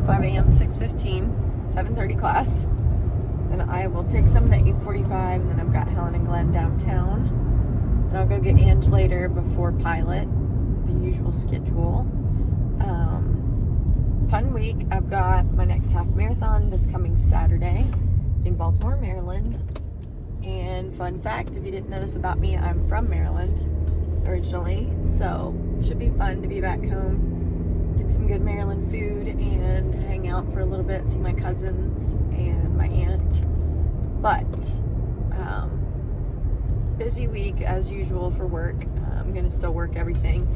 5 a.m. 6:15, 7:30 class. Then I will take some at 8:45, and then I've got Helen and Glenn downtown. Then I'll go get Ange later before pilot, the usual schedule. Fun week. I've got my next half marathon this coming Saturday in Baltimore, Maryland. And fun fact, if you didn't know this about me, I'm from Maryland originally, so should be fun to be back home, get some good Maryland food, and hang out for a little bit, see my cousins and my aunt. But busy week as usual for work. I'm gonna still work everything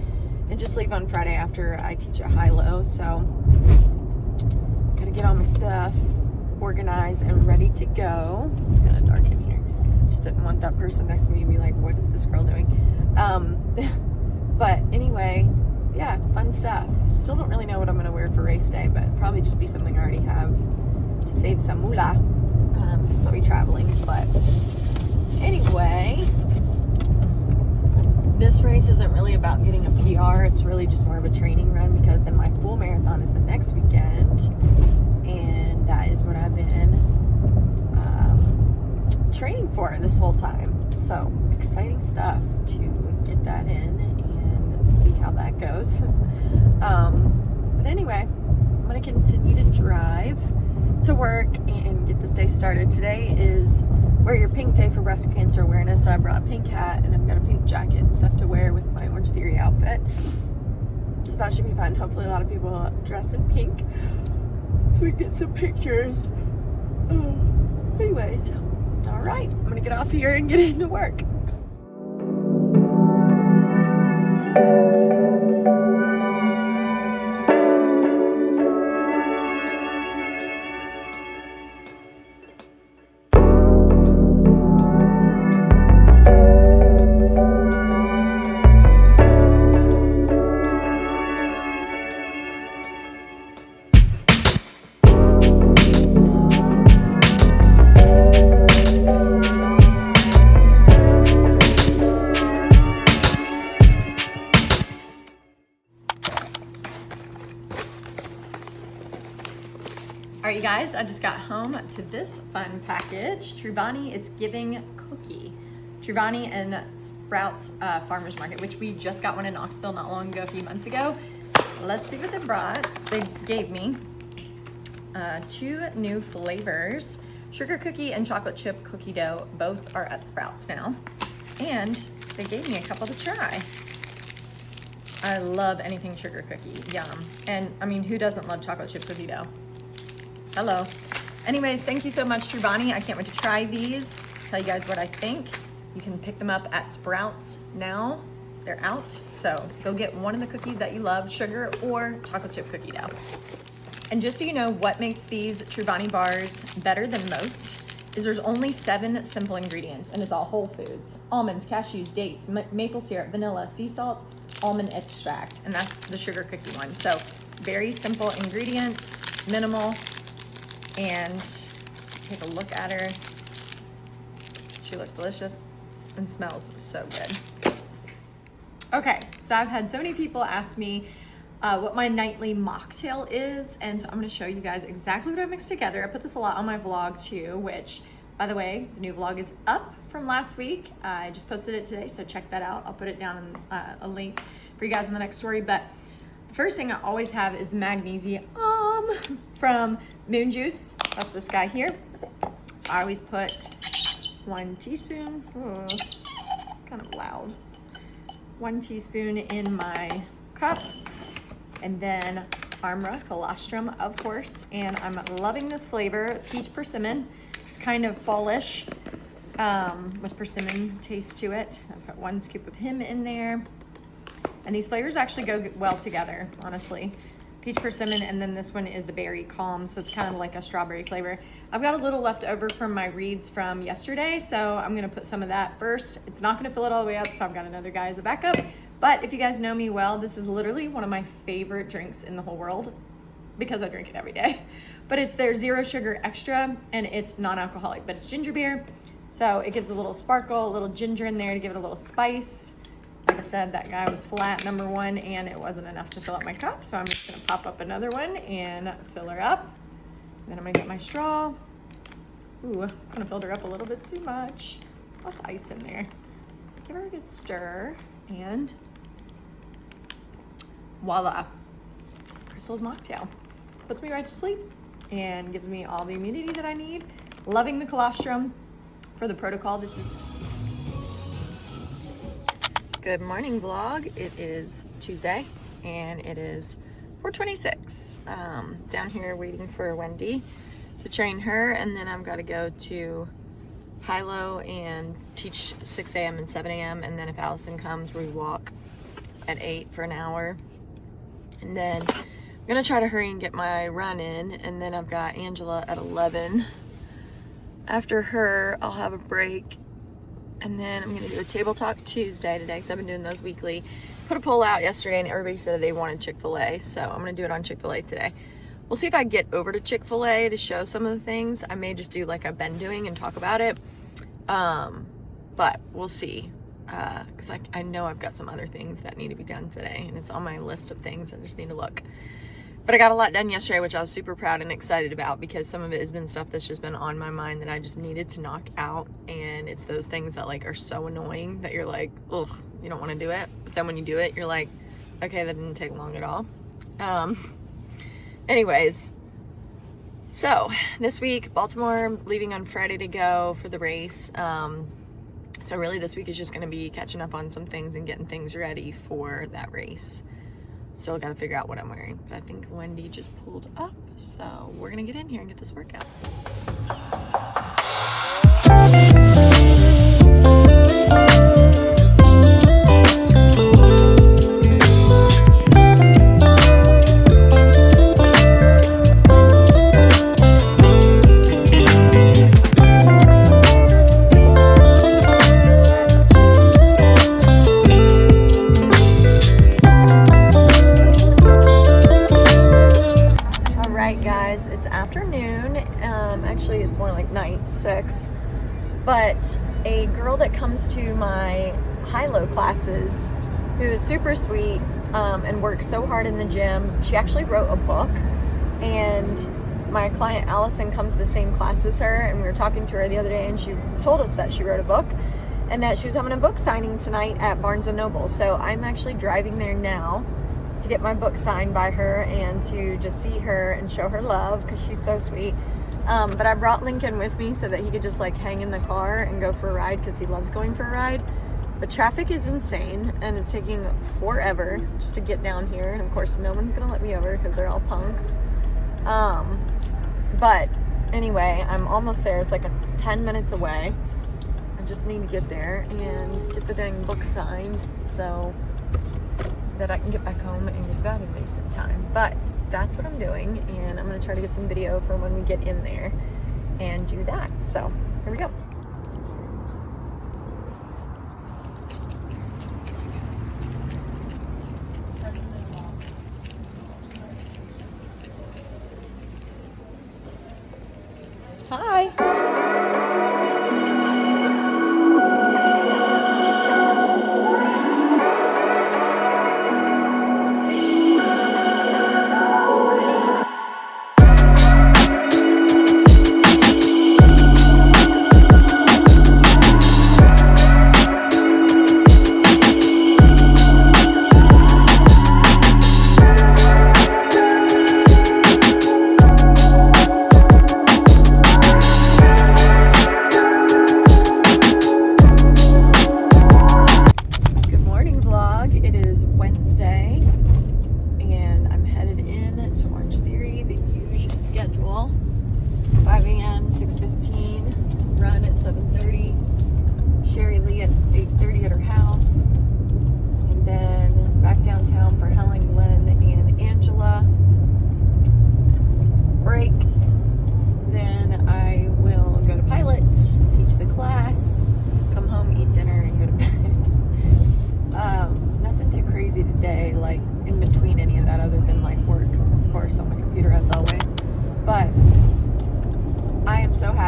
and just leave on Friday after I teach at high-low, so gotta get all my stuff organized and ready to go. It's kind of dark in here. Just didn't want that person next to me to be like, what is this girl doing? But anyway, yeah, fun stuff. Still don't really know what I'm gonna wear for race day, but probably just be something I already have to save some moolah, since I'll be traveling. But anyway, this race isn't really about getting a PR. It's really just more of a training run, because then my full marathon is the next weekend, and that is what I've been training for this whole time. So exciting stuff to get that in and see how that goes. But anyway, I'm gonna continue to drive to work and get this day started. Today is Wear Your Pink Day for breast cancer awareness. So I brought a pink hat and I've got a pink jacket and stuff to wear with my Orange Theory outfit. So that should be fun. Hopefully a lot of people dress in pink so we can get some pictures. Anyways, all right, I'm gonna get off here and get into work. All right, you guys, I just got home to this fun package. Truvani, it's Giving Cookie. Truvani and Sprouts Farmers Market, which we just got one in Knoxville not long ago, a few months ago. Let's see what they brought. They gave me 2 new flavors. Sugar cookie and chocolate chip cookie dough. Both are at Sprouts now. And they gave me a couple to try. I love anything sugar cookie, yum. And I mean, who doesn't love chocolate chip cookie dough? Hello. Anyways, thank you so much, Truvani. I can't wait to try these, tell you guys what I think. You can pick them up at Sprouts now. They're out, so go get one of the cookies that you love, sugar or chocolate chip cookie dough. And just so you know what makes these Truvani bars better than most is there's only 7 simple ingredients, and it's all whole foods. Almonds, cashews, dates, maple syrup, vanilla, sea salt, almond extract, and that's the sugar cookie one. So very simple ingredients, minimal. And take a look at her. She looks delicious and smells so good. Okay, so I've had so many people ask me what my nightly mocktail is, and so I'm gonna show you guys exactly what I mixed together. I put this a lot on my vlog too, which, by the way, the new vlog is up from last week. I just posted it today, so check that out. I'll put it down in a link for you guys in the next story. But the first thing I always have is the magnesium from Moon Juice. That's this guy here. So I always put 1 teaspoon, kind of loud, 1 teaspoon in my cup, and then Armra colostrum, of course, and I'm loving this flavor, peach persimmon. It's kind of fallish with persimmon taste to it. I put 1 scoop of him in there, and these flavors actually go well together, honestly. Peach persimmon, and then this one is the berry calm, so it's kind of like a strawberry flavor. I've got a little left over from my reads from yesterday, so I'm gonna put some of that first. It's not gonna fill it all the way up, so I've got another guy as a backup. But if you guys know me well, this is literally one of my favorite drinks in the whole world because I drink it every day. But it's their 0 sugar extra, and it's non-alcoholic, but it's ginger beer. So it gives a little sparkle, a little ginger in there to give it a little spice. Like I said, that guy was flat, number one, and it wasn't enough to fill up my cup. So I'm just gonna pop up another one and fill her up. Then I'm gonna get my straw. Ooh, I'm gonna fill her up a little bit too much. Lots of ice in there. Give her a good stir, and voila, Crystal's mocktail. Puts me right to sleep and gives me all the immunity that I need. Loving the colostrum. For the protocol, this is... Good morning, vlog. It is Tuesday, and it is 4:26. Down here waiting for Wendy to train her, and then I've got to go to Hilo and teach 6 a.m. and 7 a.m. and then if Allison comes, we walk at 8 for an hour. And then I'm gonna try to hurry and get my run in, and then I've got Angela at 11. After her, I'll have a break, and then I'm gonna do a table talk Tuesday today because I've been doing those weekly. Put a poll out yesterday and everybody said they wanted Chick-fil-A, so I'm gonna do it on Chick-fil-A today. We'll see if I get over to Chick-fil-A to show some of the things. I may just do like I've been doing and talk about it. But we'll see. Because I know I've got some other things that need to be done today, and it's on my list of things. I just need to look. But I got a lot done yesterday, which I was super proud and excited about because some of it has been stuff that's just been on my mind that I just needed to knock out. And it's those things that like are so annoying that you're like, ugh, you don't want to do it. But then when you do it, you're like, okay, that didn't take long at all. Anyways, so this week, Baltimore, leaving on Friday to go for the race. So really this week is just going to be catching up on some things and getting things ready for that race. Still got to figure out what I'm wearing, but I think Wendy just pulled up, so we're going to get in here and get this workout. Actually, it's more like night, 6. But a girl that comes to my high-low classes, who is super sweet and works so hard in the gym, she actually wrote a book. And my client Allison comes to the same class as her, and we were talking to her the other day, and she told us that she wrote a book and that she was having a book signing tonight at Barnes & Noble. So I'm actually driving there now to get my book signed by her and to just see her and show her love because she's so sweet. But I brought Lincoln with me so that he could just like hang in the car and go for a ride because he loves going for a ride. But traffic is insane and it's taking forever just to get down here. And of course, no one's gonna let me over because they're all punks. But anyway, I'm almost there. It's like 10 minutes away. I just need to get there and get the dang book signed so that I can get back home and get to bed in decent time. But that's what I'm doing, and I'm gonna try to get some video for when we get in there and do that. So here we go. Hi.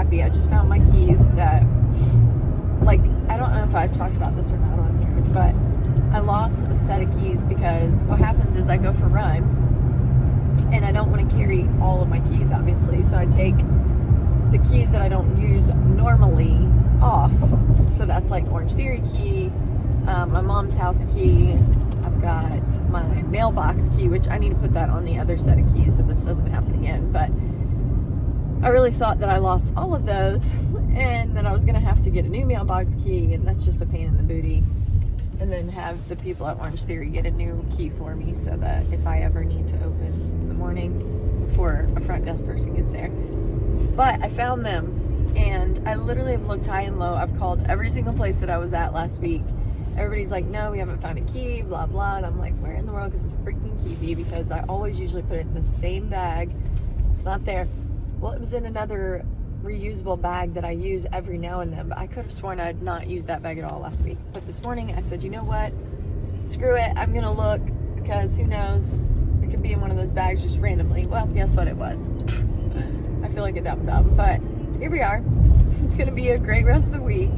happy. I just found my keys that, like, I don't know if I've talked about this or not on here, but I lost a set of keys because what happens is I go for a run and I don't want to carry all of my keys, obviously. So I take the keys that I don't use normally off. So that's like Orange Theory key, my mom's house key. I've got my mailbox key, which I need to put that on the other set of keys so this doesn't happen again. But I really thought that I lost all of those and that I was gonna have to get a new mailbox key, and that's just a pain in the booty. And then have the people at Orange Theory get a new key for me so that if I ever need to open in the morning before a front desk person gets there. But I found them, and I literally have looked high and low. I've called every single place that I was at last week. Everybody's like, no, we haven't found a key, blah, blah. And I'm like, where in the world is this freaking key be? Because I always usually put it in the same bag. It's not there. Well, it was in another reusable bag that I use every now and then, but I could have sworn I'd not used that bag at all last week. But this morning I said, you know what? Screw it. I'm going to look, because who knows? It could be in one of those bags just randomly. Well, guess what it was? I feel like a dumb, but here we are. It's going to be a great rest of the week.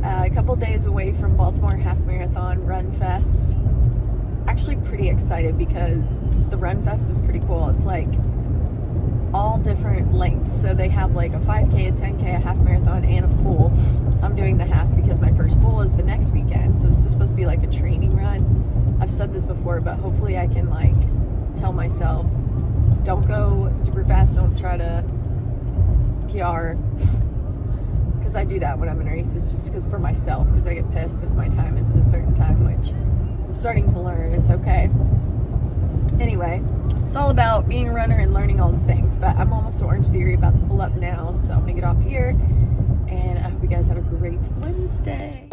A couple days away from Baltimore Half Marathon Run Fest. Actually pretty excited because the Run Fest is pretty cool. It's like all different lengths. So they have like a 5K, a 10K, a half marathon, and a full. I'm doing the half because my first full is the next weekend. So this is supposed to be like a training run. I've said this before, but hopefully I can like tell myself, don't go super fast, don't try to PR. Because I do that when I'm in races, just because for myself, because I get pissed if my time isn't a certain time, which I'm starting to learn. It's okay. Anyway, it's all about being a runner and learning all the things. But I'm almost to Orange Theory, about to pull up now, so I'm gonna get off here. And I hope you guys have a great Wednesday.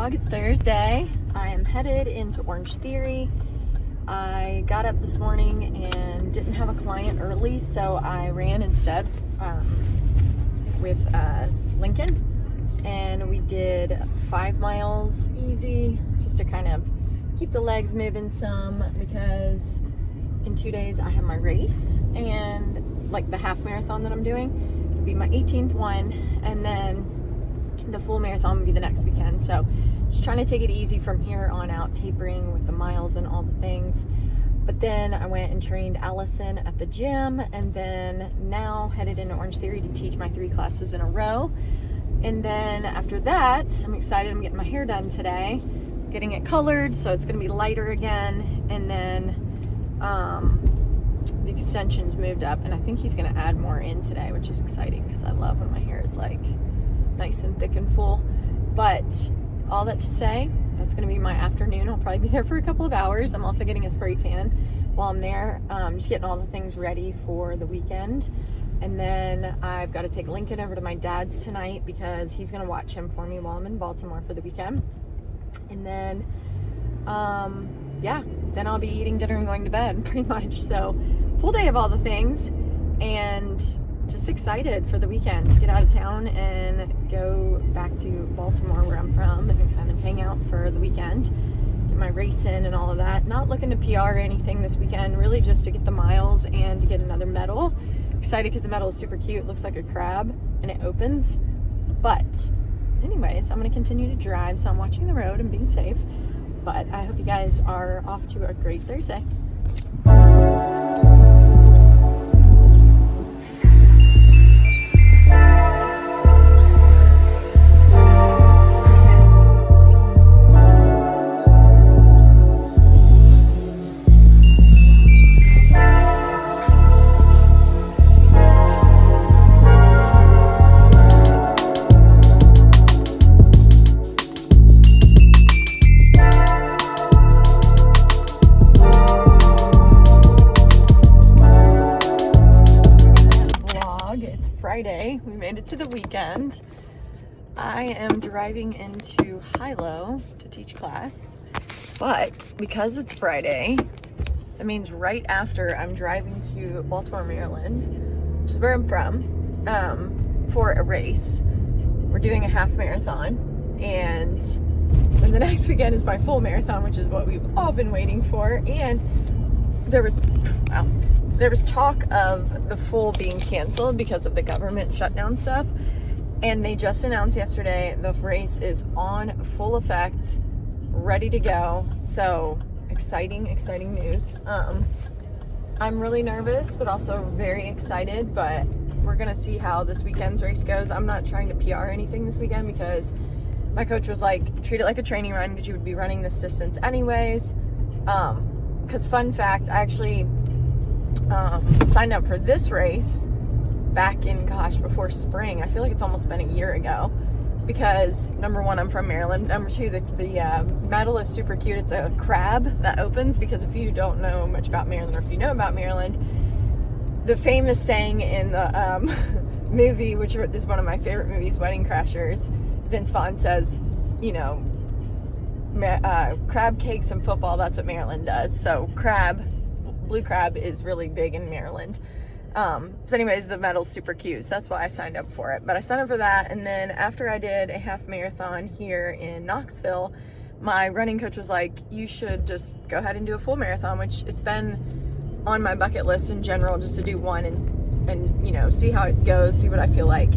It's Thursday. I am headed into Orange Theory. I got up this morning and didn't have a client early, so I ran instead with Lincoln, and we did 5 miles easy, just to kind of keep the legs moving some, because in 2 days I have my race, and like the half marathon that I'm doing will be my 18th one, and then the full marathon will be the next weekend. So just trying to take it easy from here on out, tapering with the miles and all the things. But then I went and trained Allison at the gym, and then now headed into Orange Theory to teach my 3 classes in a row. And then after that, I'm excited. I'm getting my hair done today, getting it colored, so it's gonna be lighter again. And then the extensions moved up, and I think he's gonna add more in today, which is exciting because I love when my hair is like nice and thick and full. But all that to say, that's gonna be my afternoon. I'll probably be there for a couple of hours. I'm also getting a spray tan while I'm there, just getting all the things ready for the weekend. And then I've got to take Lincoln over to my dad's tonight because he's gonna watch him for me while I'm in Baltimore for the weekend. And then yeah, then I'll be eating dinner and going to bed pretty much. So full day of all the things, and just excited for the weekend to get out of town and go back to Baltimore, where I'm from, and kind of hang out for the weekend, get my race in and all of that. Not looking to PR or anything this weekend, really just to get the miles and to get another medal. Excited because the medal is super cute. It looks like a crab and it opens. But anyways, I'm going to continue to drive, so I'm watching the road and being safe. But I hope you guys are off to a great Thursday. Friday, we made it to the weekend. I am driving into Hilo to teach class, but because it's Friday, that means right after I'm driving to Baltimore, Maryland, which is where I'm from, for a race. We're doing a half marathon, and then the next weekend is my full marathon, which is what we've all been waiting for. And there was talk of the full being canceled because of the government shutdown stuff, and they just announced yesterday the race is on full effect, ready to go. So exciting news. I'm really nervous but also very excited, but we're gonna see how this weekend's race goes. I'm not trying to PR anything this weekend because my coach was like, treat it like a training run because you would be running this distance anyways. Because fun fact, I actually signed up for this race back in, before spring. I feel like it's almost been a year ago, because number one, I'm from Maryland. Number two, the medal is super cute. It's a crab that opens, because if you don't know much about Maryland, or if you know about Maryland, the famous saying in the movie, which is one of my favorite movies, Wedding Crashers, Vince Vaughn says, you know, crab cakes and football, that's what Maryland does. So blue crab is really big in Maryland. So anyways, the medal's super cute, so that's why I signed up for it. But I signed up for that, and then after I did a half marathon here in Knoxville, my running coach was like, you should just go ahead and do a full marathon, which it's been on my bucket list in general, just to do one and you know, see how it goes, see what I feel like.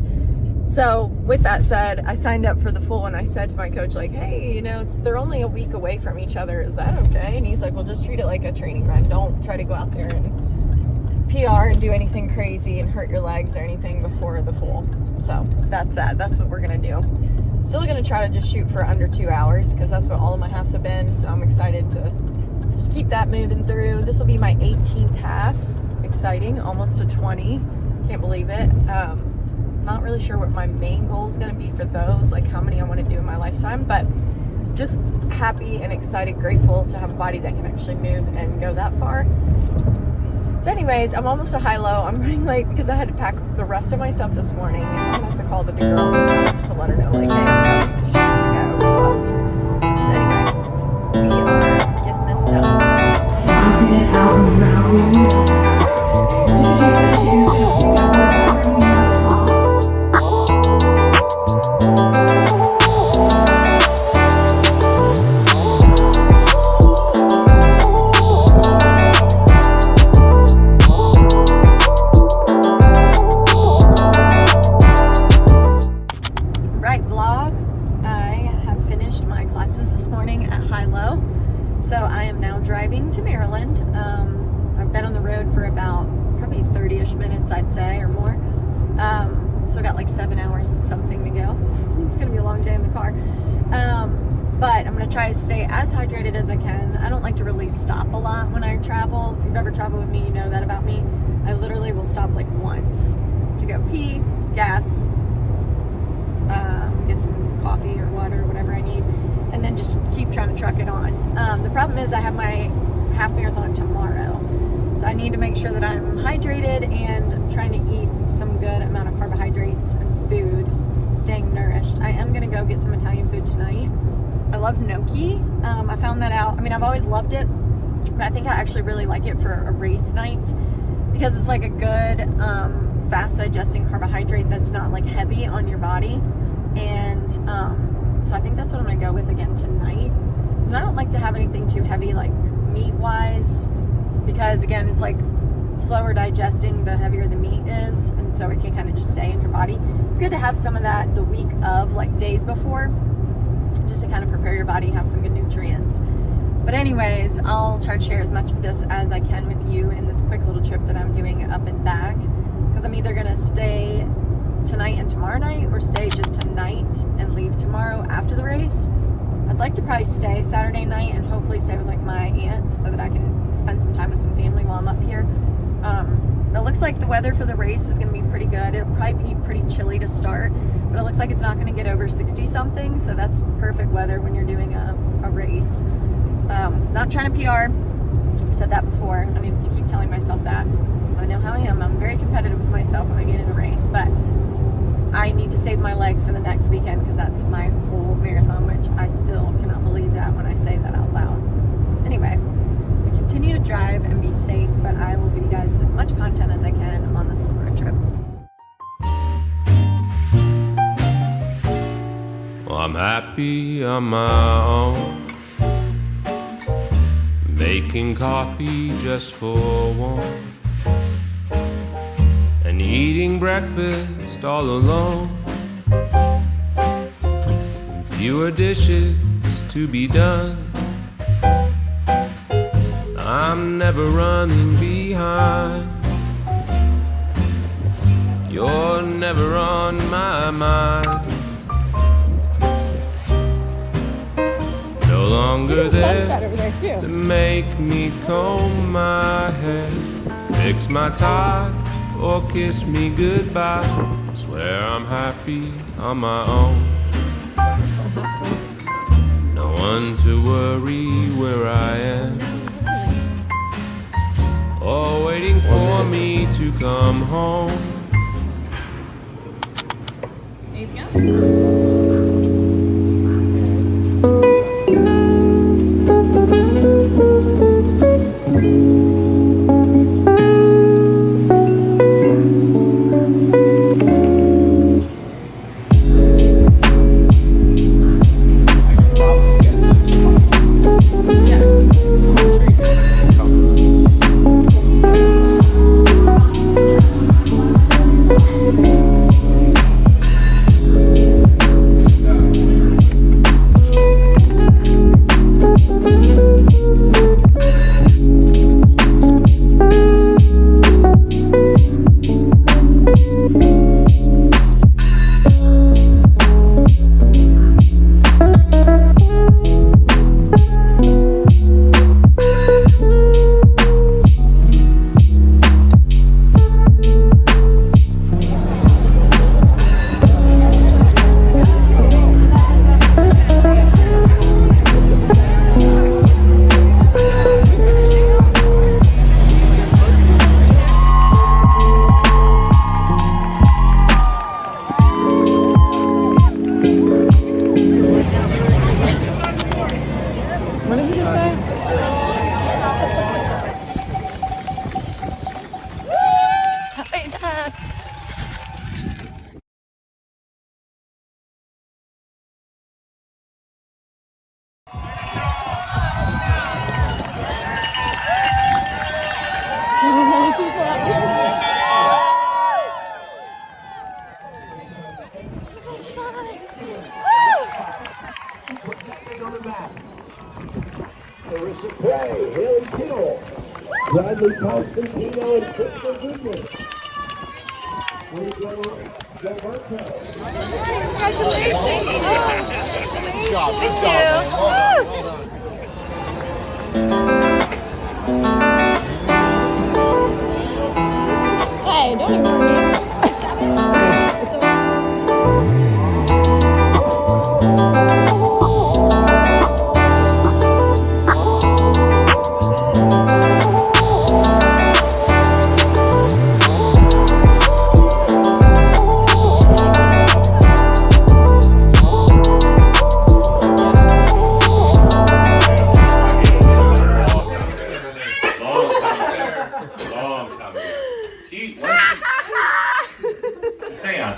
So with that said, I signed up for the full, and I said to my coach, like, hey, you know, they're only a week away from each other. Is that okay? And he's like, well, just treat it like a training run. Don't try to go out there and PR and do anything crazy and hurt your legs or anything before the full. So that's that. That's what we're going to do. Still going to try to just shoot for under 2 hours, because that's what all of my halves have been. So I'm excited to just keep that moving through. This will be my 18th half. Exciting. Almost to 20. Can't believe it. Not really sure what my main goal is going to be for those, like how many I want to do in my lifetime, but just happy and excited, grateful to have a body that can actually move and go that far. So anyways, I'm almost to Hilo. I'm running late because I had to pack the rest of my stuff this morning, so I'm going to have to call the girl just to let her know, like, hey, I'm coming, so she's going to go. So anyway, we are getting this done. So I am now driving to Maryland. I've been on the road for about probably 30-ish minutes, I'd say, or more. Still got like 7 hours and something to go. It's gonna be a long day in the car. But I'm gonna try to stay as hydrated as I can. I don't like to really stop a lot when I travel. If you've ever traveled with me, you know that about me. I literally will stop like once to go pee, gas, get some coffee or water or whatever I need, and then just keep trying to truck it on. The problem is I have my half marathon tomorrow, so I need to make sure that I'm hydrated and trying to eat some good amount of carbohydrates and food, staying nourished. I am gonna go get some Italian food tonight, I love gnocchi. I found that out. I mean, I've always loved it, but I think I actually really like it for a race night because it's like a good fast digesting carbohydrate that's not like heavy on your body. And so I think that's what I'm gonna go with again tonight. And I don't like to have anything too heavy like meat wise, because again, it's like slower digesting the heavier the meat is, and so it can kind of just stay in your body. It's good to have some of that the week of, like days before, just to kind of prepare your body, have some good nutrients. But anyways, I'll try to share as much of this as I can with you in this quick little trip that I'm doing up and back, because I'm either gonna stay tonight and tomorrow night or stay just tonight and leave tomorrow after the race. I'd like to probably stay Saturday night and hopefully stay with like my aunts so that I can spend some time with some family while I'm up here. It looks like the weather for the race is going to be pretty good. It'll probably be pretty chilly to start, but it looks like it's not going to get over 60 something, so that's perfect weather when you're doing a race. Not trying to PR, I've said that before. I need to keep telling myself that, because I know how I am. I'm very competitive with myself when I get in a race, but I need to save my legs for the next weekend because that's my full marathon, which I still cannot believe that when I say that out loud. Anyway, we continue to drive and be safe, but I will give you guys as much content as I can on this little road trip. Well, I'm happy on my own, making coffee just for one, and eating breakfast all alone. Fewer dishes to be done. I'm never running behind. You're never on my mind. No longer there to make me comb my hair, fix my tie, or kiss me goodbye. Swear I'm happy on my own. No one to worry where I am, or waiting for me to come home. There you go. Marissa Gray, Haley Kittle, Bradley Constantino, and Kristen Goodman. Congratulations! Good job, man. Well done. Hey, don't ignore me. It's okay.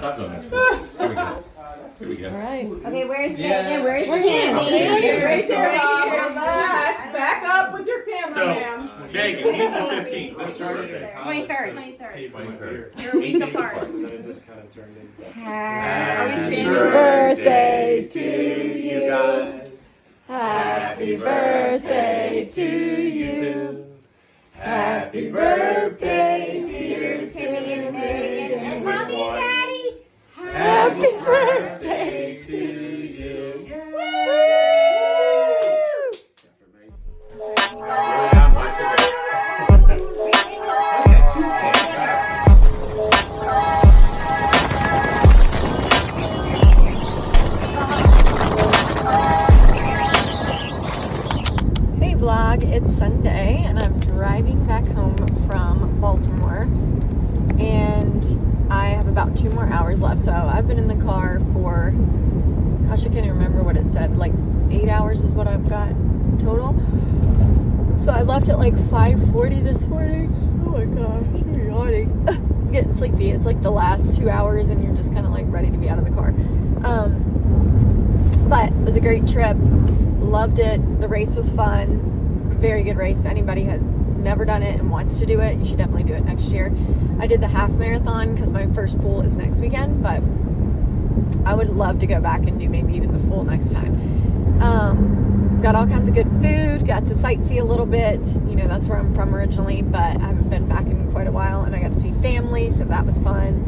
Matt, I've done this before. Here we go. Here we go. All right. Okay, where's Megan? Where's Tammy? Right there, Bob. Relax. Back up with your cameraman. So, Megan, he's the 15th. What's your birthday? 23rd. 23rd. You're a week apart. Happy birthday to you guys. Happy birthday to you. Happy birthday, dear Timmy and Megan and Mommy and Daddy. Happy birthday to you. Hey vlog, it's Sunday and I'm driving back home from Baltimore and I have about 2 more hours left. So I've been in the car for, gosh, I can't even remember what it said, like 8 hours is what I've got total. So I left at like 5:40 this morning. Oh my gosh, I'm yawning. Getting sleepy. It's like the last 2 hours and you're just kind of like ready to be out of the car. But it was a great trip. Loved it. The race was fun. Very good race. If anybody has never done it and wants to do it, you should definitely do it next year. I did the half marathon because my first full is next weekend, but I would love to go back and do maybe even the full next time. Got all kinds of good food, got to sightsee a little bit. You know, that's where I'm from originally, but I haven't been back in quite a while, and I got to see family, so that was fun.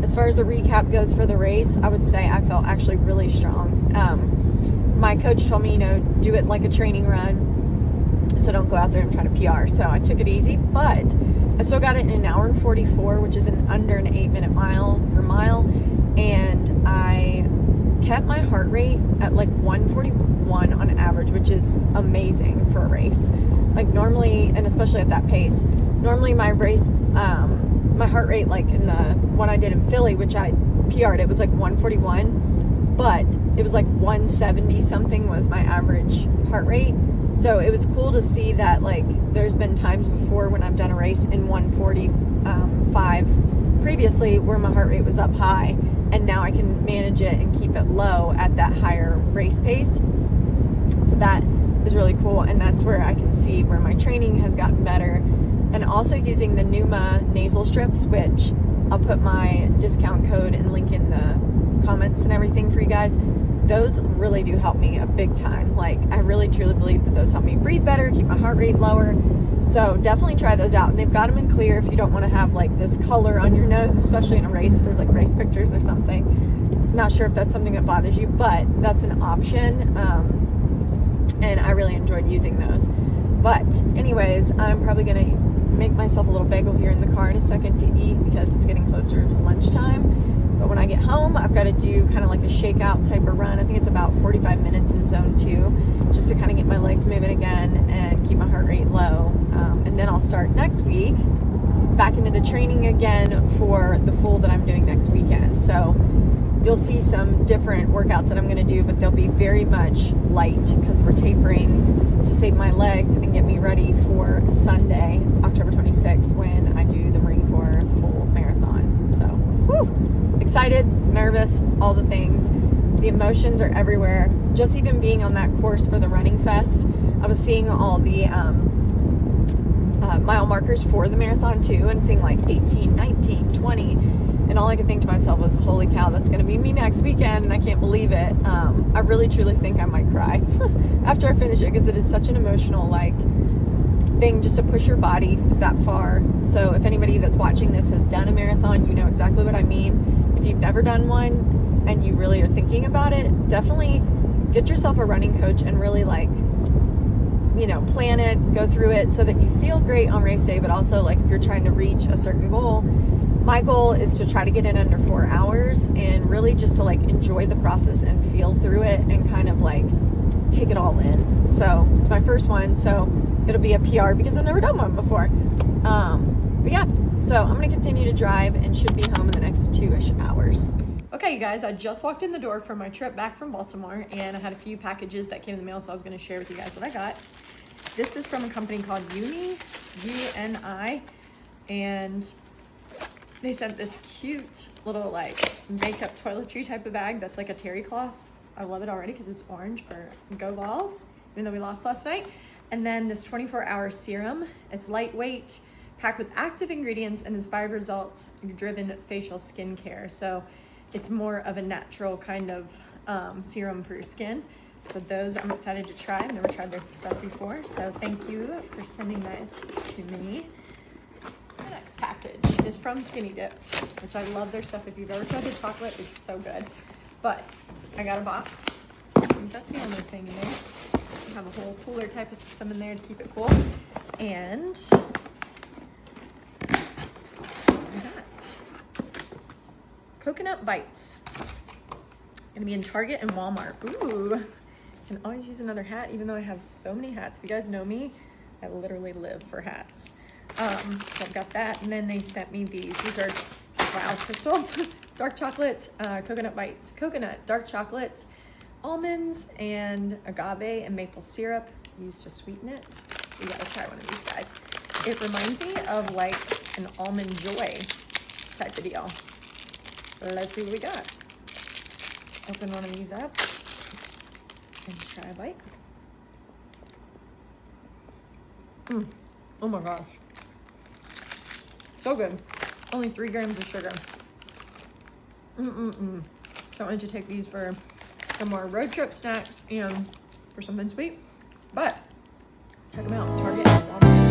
As far as the recap goes for the race, I would say I felt actually really strong. My coach told me, you know, do it like a training run, so don't go out there and try to PR. So I took it easy, but I still got it in 1 hour and 44, which is under an 8-minute mile per mile, and I kept my heart rate at like 141 on average, which is amazing for a race. Like normally, and especially at that pace, normally my race, my heart rate, like in the one I did in Philly, which I PR'd, it was like 141, but it was like 170 something was my average heart rate. So it was cool to see that, like, there's been times before when I've done a race in 145 previously where my heart rate was up high, and now I can manage it and keep it low at that higher race pace. So that is really cool, and that's where I can see where my training has gotten better. And also using the Pneuma nasal strips, which I'll put my discount code and link in the comments and everything for you guys. Those really do help me a big time. Like, I really truly believe that those help me breathe better, keep my heart rate lower. So definitely try those out. And they've got them in clear if you don't want to have like this color on your nose, especially in a race, if there's like race pictures or something. Not sure if that's something that bothers you, but that's an option. And I really enjoyed using those. But anyways, I'm probably going to make myself a little bagel here in the car in a second to eat because it's getting closer to lunchtime. But when I get home, I've got to do kind of like a shakeout type of run. I think it's about 45 minutes in zone 2, just to kind of get my legs moving again and keep my heart rate low. And then I'll start next week back into the training again for the full that I'm doing next weekend. So you'll see some different workouts that I'm going to do, but they'll be very much light because we're tapering to save my legs and get me ready for Sunday, October 26th, when I do the Marine Corps full marathon. So, woo! Excited, nervous, all the things. The emotions are everywhere. Just even being on that course for the Running Fest, I was seeing all the mile markers for the marathon too, and seeing like 18, 19, 20, and all I could think to myself was, holy cow, that's going to be me next weekend, and I can't believe it. I really truly think I might cry after I finish it, because it is such an emotional like thing just to push your body that far. So if anybody that's watching this has done a marathon, you know exactly what I mean. If you've never done one and you really are thinking about it, definitely get yourself a running coach and really like, you know, plan it, go through it so that you feel great on race day, but also like if you're trying to reach a certain goal. My goal is to try to get in under 4 hours and really just to like enjoy the process and feel through it and kind of like take it all in. So it's my first one, so it'll be a PR because I've never done one before. But yeah, so I'm gonna continue to drive and should be home in the next 2-ish hours. Okay, you guys, I just walked in the door from my trip back from Baltimore, and I had a few packages that came in the mail, so I was gonna share with you guys what I got. This is from a company called UNI, and they sent this cute little like makeup toiletry type of bag that's like a terry cloth. I love it already because it's orange for Go Balls, even though we lost last night. And then this 24-hour serum. It's lightweight, packed with active ingredients and inspired results-driven facial skincare. So it's more of a natural kind of serum for your skin. So those I'm excited to try. I've never tried their stuff before. So thank you for sending that to me. The next package is from Skinny Dipped, which I love their stuff. If you've ever tried the chocolate, it's so good. But I got a box. I think that's the only thing in there. I have a whole cooler type of system in there to keep it cool. And I got coconut bites. Gonna be in Target and Walmart. Ooh, can always use another hat, even though I have so many hats. If you guys know me, I literally live for hats. So I've got that, and then they sent me these. These are, wow, Crystal, dark chocolate, coconut bites, coconut, dark chocolate, almonds, and agave and maple syrup used to sweeten it. We gotta try one of these guys. It reminds me of like an almond joy type of deal. Let's see what we got. Open one of these up and try a bite. Oh my gosh. So good. Only 3 grams of sugar. So I wanted to take these for some more road trip snacks and for something sweet. But check them out, Target and Walmart.